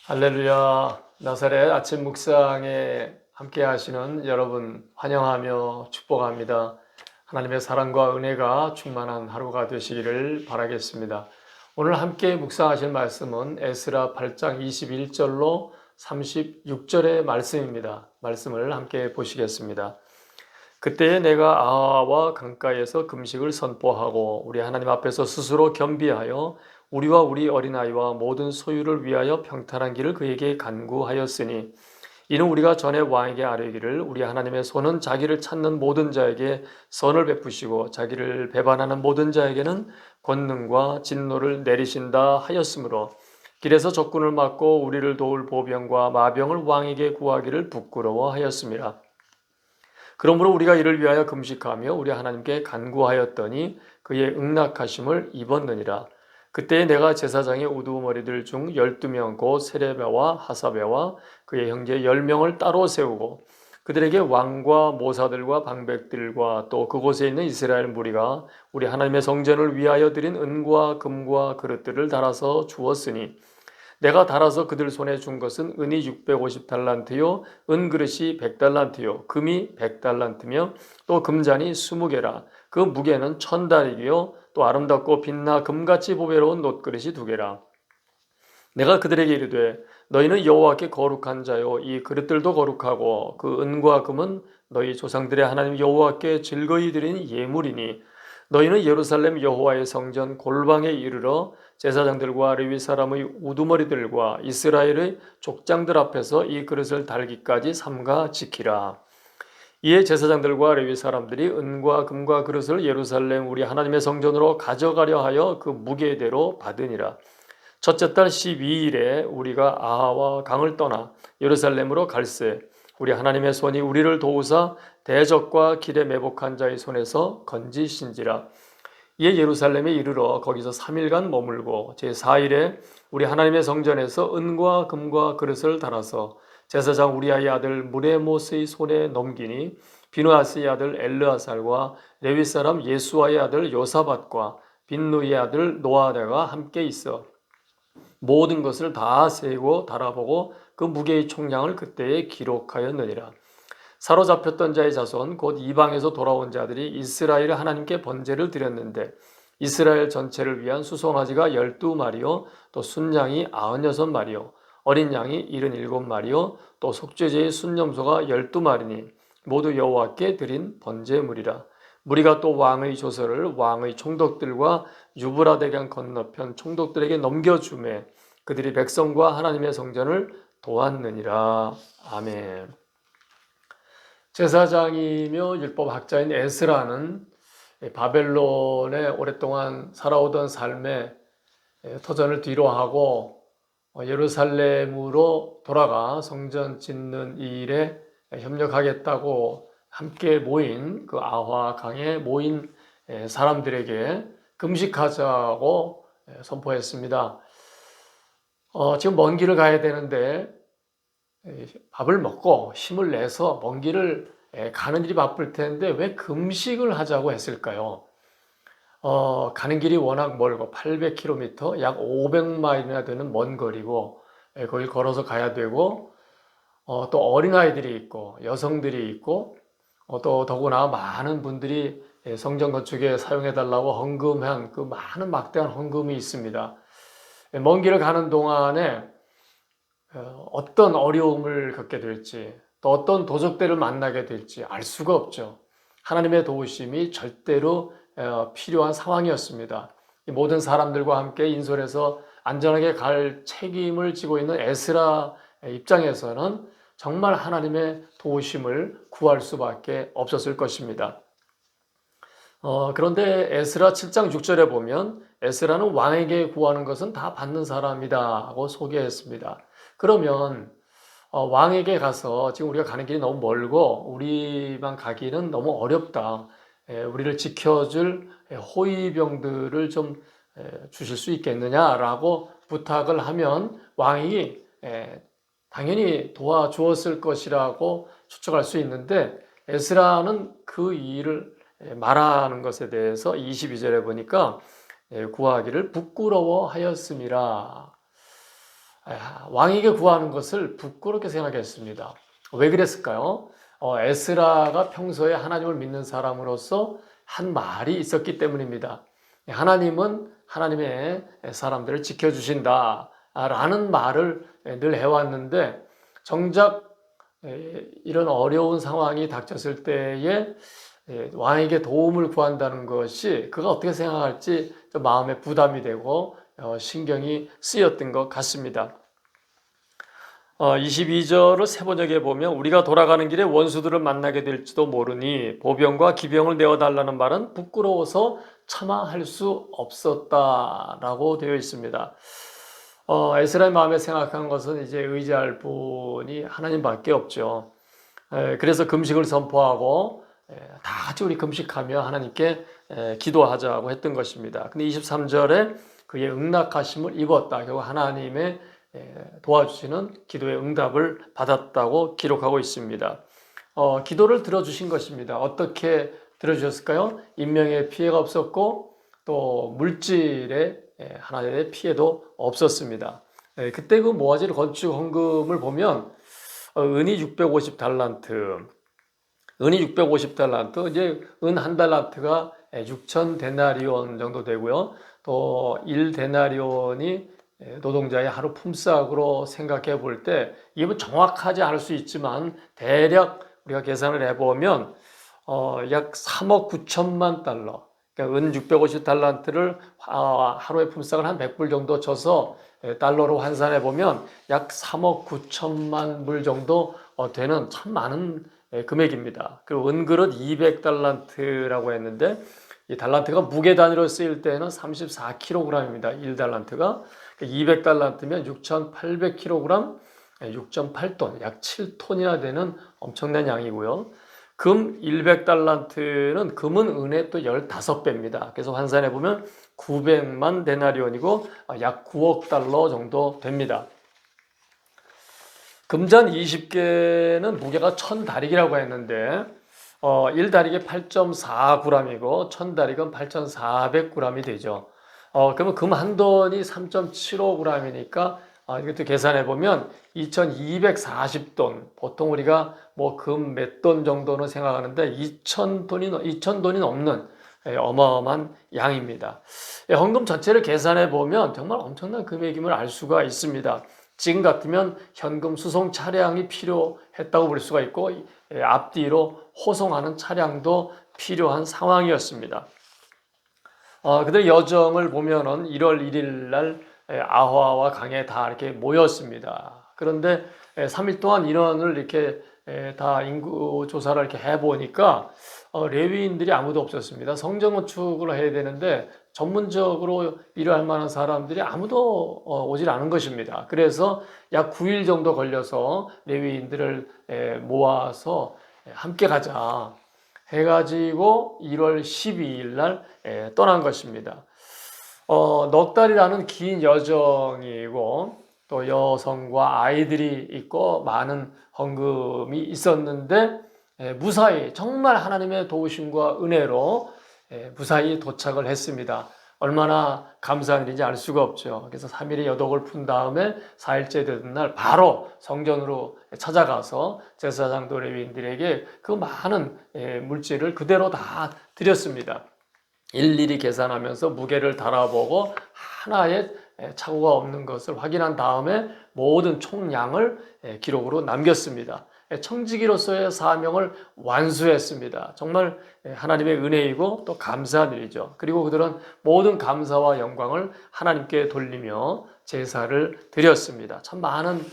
할렐루야. 나사렛 아침 묵상에 함께 하시는 여러분 환영하며 축복합니다. 하나님의 사랑과 은혜가 충만한 하루가 되시기를 바라겠습니다. 오늘 함께 묵상하실 말씀은 에스라 8장 21절로 36절의 말씀입니다. 말씀을 함께 보시겠습니다. 그때에 내가 아하와 강가에서 금식을 선포하고 우리 하나님 앞에서 스스로 겸비하여 우리와 우리 어린아이와 모든 소유를 위하여 평탄한 길을 그에게 간구하였으니 이는 우리가 전에 왕에게 아뢰기를 우리 하나님의 손은 자기를 찾는 모든 자에게 선을 베푸시고 자기를 배반하는 모든 자에게는 권능과 진노를 내리신다 하였으므로 길에서 적군을 막고 우리를 도울 보병과 마병을 왕에게 구하기를 부끄러워하였습니다. 그러므로 우리가 이를 위하여 금식하며 우리 하나님께 간구하였더니 그의 응낙하심을 입었느니라. 그때 내가 제사장의 우두머리들 중 12명 곧 세레베와 하사베와 그의 형제 10명을 따로 세우고 그들에게 왕과 모사들과 방백들과 또 그곳에 있는 이스라엘 무리가 우리 하나님의 성전을 위하여 드린 은과 금과 그릇들을 달아서 주었으니 내가 달아서 그들 손에 준 것은 은이 650달란트요 은그릇이 100달란트요 금이 100달란트며 또 금잔이 20개라. 그 무게는 1000달이요 또 아름답고 빛나 금같이 보배로운 놋그릇이 2개라. 내가 그들에게 이르되 너희는 여호와께 거룩한 자요 이 그릇들도 거룩하고 그 은과 금은 너희 조상들의 하나님 여호와께 즐거이 드린 예물이니 너희는 예루살렘 여호와의 성전 골방에 이르러 제사장들과 레위 사람의 우두머리들과 이스라엘의 족장들 앞에서 이 그릇을 달기까지 삼가 지키라. 이에 제사장들과 레위 사람들이 은과 금과 그릇을 예루살렘 우리 하나님의 성전으로 가져가려 하여 그 무게대로 받으니라. 첫째 달 12일에 우리가 아하와 강을 떠나 예루살렘으로 갈새 우리 하나님의 손이 우리를 도우사 대적과 길에 매복한 자의 손에서 건지신지라. 이에 예루살렘에 이르러 거기서 3일간 머물고 제4일에 우리 하나님의 성전에서 은과 금과 그릇을 달아서 제사장 우리아의 아들 무레모스의 손에 넘기니 비누아스의 아들 엘르아살과 레위 사람 예수아의 아들 요사밧과 빈누이의 아들 노아다가 함께 있어 모든 것을 다 세고 달아보고 그 무게의 총량을 그때에 기록하였느니라. 사로잡혔던 자의 자손 곧 이방에서 돌아온 자들이 이스라엘 하나님께 번제를 드렸는데 이스라엘 전체를 위한 수송아지가 12마리요 또 순양이 96마리요 어린 양이 77마리요 또 속죄제의 순염소가 12마리니 모두 여호와께 드린 번제물이라. 무리가 또 왕의 조서를 왕의 총독들과 유브라데강 건너편 총독들에게 넘겨주매 그들이 백성과 하나님의 성전을 도왔느니라. 아멘. 제사장이며 율법학자인 에스라는 바벨론에 오랫동안 살아오던 삶에 터전을 뒤로하고 예루살렘으로 돌아가 성전 짓는 일에 협력하겠다고 함께 모인 그 아화 강에 모인 사람들에게 금식하자고 선포했습니다. 지금 먼 길을 가야 되는데 밥을 먹고 힘을 내서 먼 길을 가는 일이 바쁠 텐데 왜 금식을 하자고 했을까요? 가는 길이 워낙 멀고 800km, 약 500마일이나 되는 먼 거리고 거길 걸어서 가야 되고 또 어린아이들이 있고 여성들이 있고 또 더구나 많은 분들이 성전 건축에 사용해달라고 헌금한 그 많은 막대한 헌금이 있습니다. 먼 길을 가는 동안에 어떤 어려움을 겪게 될지 또 어떤 도적들을 만나게 될지 알 수가 없죠. 하나님의 도우심이 절대로 필요한 상황이었습니다. 모든 사람들과 함께 인솔해서 안전하게 갈 책임을 지고 있는 에스라 입장에서는 정말 하나님의 도우심을 구할 수밖에 없었을 것입니다. 그런데 에스라 7장 6절에 보면 에스라는 왕에게 구하는 것은 다 받는 사람이다 하고 소개했습니다. 그러면 왕에게 가서 지금 우리가 가는 길이 너무 멀고 우리만 가기는 너무 어렵다. 우리를 지켜줄 호위병들을 좀 주실 수 있겠느냐라고 부탁을 하면 왕이 당연히 도와주었을 것이라고 추측할 수 있는데 에스라는 그 일을 말하는 것에 대해서 22절에 보니까 구하기를 부끄러워하였음이라. 왕에게 구하는 것을 부끄럽게 생각했습니다. 왜 그랬을까요? 에스라가 평소에 하나님을 믿는 사람으로서 한 말이 있었기 때문입니다. 하나님은 하나님의 사람들을 지켜주신다 라는 말을 늘 해왔는데, 정작 이런 어려운 상황이 닥쳤을 때에 왕에게 도움을 구한다는 것이 그가 어떻게 생각할지 마음에 부담이 되고 신경이 쓰였던 것 같습니다. 22절을 세 번역에 보면, 우리가 돌아가는 길에 원수들을 만나게 될지도 모르니 보병과 기병을 내어달라는 말은 부끄러워서 차마 할 수 없었다라고 되어 있습니다. 에스라의 마음에 생각한 것은 이제 의지할 분이 하나님밖에 없죠. 그래서 금식을 선포하고 다 같이 우리 금식하며 하나님께 기도하자고 했던 것입니다. 근데 23절에 그의 응낙하심을 입었다. 결국 하나님의 도와주시는 기도의 응답을 받았다고 기록하고 있습니다. 기도를 들어주신 것입니다. 어떻게 들어주셨을까요? 인명의 피해가 없었고 또 물질의 하나의 피해도 없었습니다. 그때 그 모아질 건축 헌금을 보면 은이 650달란트, 은이 650달란트, 이제 은 한 달란트가 6천 데나리온 정도 되고요. 또 1데나리온이 노동자의 하루 품삯으로 생각해 볼 때, 이게 뭐 정확하지 않을 수 있지만 대략 우리가 계산을 해보면 약 3억 9천만 달러, 그러니까 은 650달란트를 하루에 품삯을 한 100불 정도 쳐서 달러로 환산해 보면 약 3억 9천만 불 정도 되는 참 많은 금액입니다. 그리고 은그릇 200달란트라고 했는데, 이 달란트가 무게 단위로 쓰일 때는 34kg입니다. 1달란트가 200달란트면 6,800kg, 6.8톤, 약 7톤이나 되는 엄청난 양이고요. 금 100달란트는 금은 은의 또 15배입니다. 그래서 환산해 보면 900만 데나리온이고 약 9억 달러 정도 됩니다. 금잔 20개는 무게가 1000다릭이라고 했는데 1다릭이 8.4g이고 1000다릭은 8,400g이 되죠. 그러면 금 한 톤이 3.75g이니까 이것도 계산해 보면 2,240돈. 보통 우리가 뭐 금 몇 돈 정도는 생각하는데 2,000돈이 넘는 어마어마한 양입니다. 헌금 전체를 계산해 보면 정말 엄청난 금액임을 알 수가 있습니다. 지금 같으면 현금 수송 차량이 필요했다고 볼 수가 있고 앞뒤로 호송하는 차량도 필요한 상황이었습니다. 그들의 여정을 보면은 1월 1일 날 아화와 강에 다 이렇게 모였습니다. 그런데 3일 동안 인원을 이렇게 다 인구 조사를 이렇게 해보니까 레위인들이 아무도 없었습니다. 성전 건축을 해야 되는데 전문적으로 일을 할 만한 사람들이 아무도 오질 않은 것입니다. 그래서 약 9일 정도 걸려서 레위인들을 모아서 함께 가자 해가지고 1월 12일 날 떠난 것입니다. 넉 달이라는 긴 여정이고 또 여성과 아이들이 있고 많은 헌금이 있었는데 무사히 정말 하나님의 도우심과 은혜로 무사히 도착을 했습니다. 얼마나 감사한 일인지 알 수가 없죠. 그래서 3일의 여독을 푼 다음에 4일째 되던 날 바로 성전으로 찾아가서 제사장도 레위인들에게 그 많은 물질을 그대로 다 드렸습니다. 일일이 계산하면서 무게를 달아보고 하나의 착오가 없는 것을 확인한 다음에 모든 총량을 기록으로 남겼습니다. 청지기로서의 사명을 완수했습니다. 정말 하나님의 은혜이고 또 감사한 일이죠. 그리고 그들은 모든 감사와 영광을 하나님께 돌리며 제사를 드렸습니다. 참 많은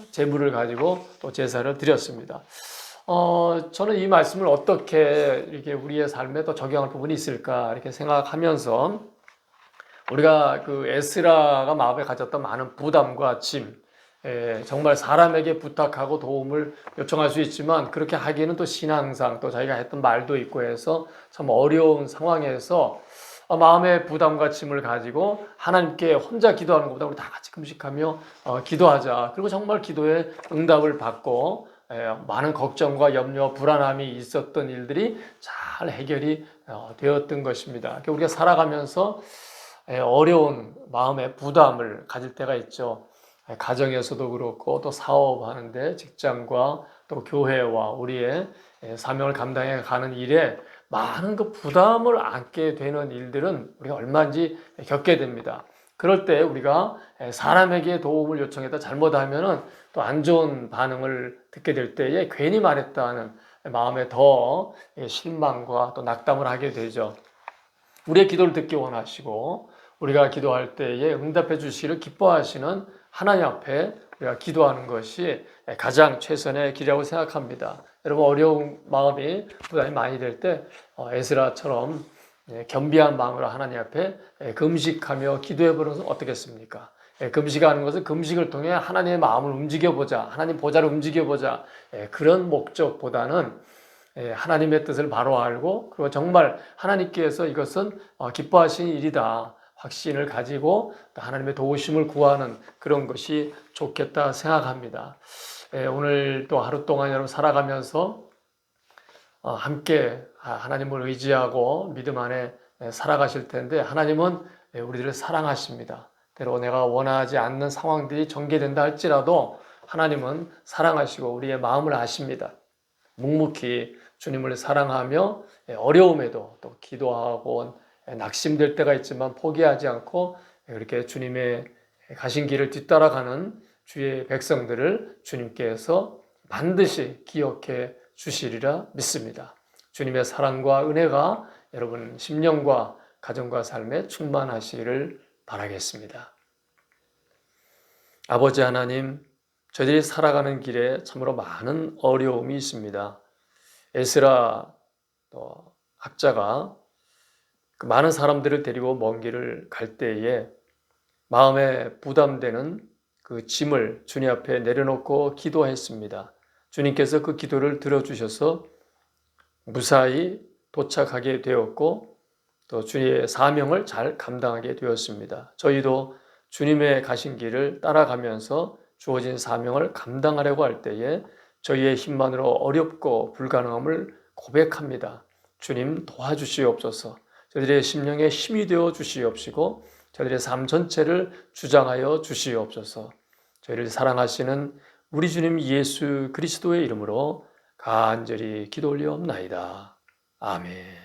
재물을 가지고 또 제사를 드렸습니다. 저는 이 말씀을 어떻게 이렇게 우리의 삶에 또 적용할 부분이 있을까 이렇게 생각하면서, 우리가 그 에스라가 마음에 가졌던 많은 부담과 짐, 정말 사람에게 부탁하고 도움을 요청할 수 있지만 그렇게 하기에는 또 신앙상 또 자기가 했던 말도 있고 해서 참 어려운 상황에서 마음의 부담과 짐을 가지고 하나님께 혼자 기도하는 것보다 우리 다 같이 금식하며 기도하자. 그리고 정말 기도에 응답을 받고 많은 걱정과 염려, 불안함이 있었던 일들이 잘 해결이 되었던 것입니다. 우리가 살아가면서 어려운 마음의 부담을 가질 때가 있죠. 가정에서도 그렇고 또 사업하는데 직장과 또 교회와 우리의 사명을 감당해 가는 일에 많은 그 부담을 안게 되는 일들은 우리가 얼마인지 겪게 됩니다. 그럴 때 우리가 사람에게 도움을 요청했다 잘못하면은 또 안 좋은 반응을 듣게 될 때에 괜히 말했다는 마음에 더 실망과 또 낙담을 하게 되죠. 우리의 기도를 듣기 원하시고 우리가 기도할 때에 응답해 주시기를 기뻐하시는 하나님 앞에 우리가 기도하는 것이 가장 최선의 길이라고 생각합니다. 여러분 어려운 마음이 부담이 많이 될 때 에스라처럼 겸비한 마음으로 하나님 앞에 금식하며 기도해 보는 것은 어떻겠습니까? 금식하는 것은 금식을 통해 하나님의 마음을 움직여보자, 하나님 보좌를 움직여보자, 그런 목적보다는 하나님의 뜻을 바로 알고 그리고 정말 하나님께서 이것은 기뻐하시는 일이다 확신을 가지고 하나님의 도우심을 구하는 그런 것이 좋겠다 생각합니다. 오늘 또 하루 동안 여러분 살아가면서 함께 하나님을 의지하고 믿음 안에 살아가실 텐데 하나님은 우리들을 사랑하십니다. 때로 내가 원하지 않는 상황들이 전개된다 할지라도 하나님은 사랑하시고 우리의 마음을 아십니다. 묵묵히 주님을 사랑하며 어려움에도 또 기도하고 낙심될 때가 있지만 포기하지 않고 이렇게 주님의 가신 길을 뒤따라가는 주의 백성들을 주님께서 반드시 기억해 주시리라 믿습니다. 주님의 사랑과 은혜가 여러분 심령과 가정과 삶에 충만하시기를 바라겠습니다. 아버지 하나님, 저희들이 살아가는 길에 참으로 많은 어려움이 있습니다. 에스라 학자가 그 많은 사람들을 데리고 먼 길을 갈 때에 마음에 부담되는 그 짐을 주님 앞에 내려놓고 기도했습니다. 주님께서 그 기도를 들어주셔서 무사히 도착하게 되었고 또 주님의 사명을 잘 감당하게 되었습니다. 저희도 주님의 가신 길을 따라가면서 주어진 사명을 감당하려고 할 때에 저희의 힘만으로 어렵고 불가능함을 고백합니다. 주님 도와주시옵소서. 저희들의 심령에 힘이 되어 주시옵시고 저희들의 삶 전체를 주장하여 주시옵소서. 저희를 사랑하시는 우리 주님 예수 그리스도의 이름으로 간절히 기도 올리옵나이다. 아멘.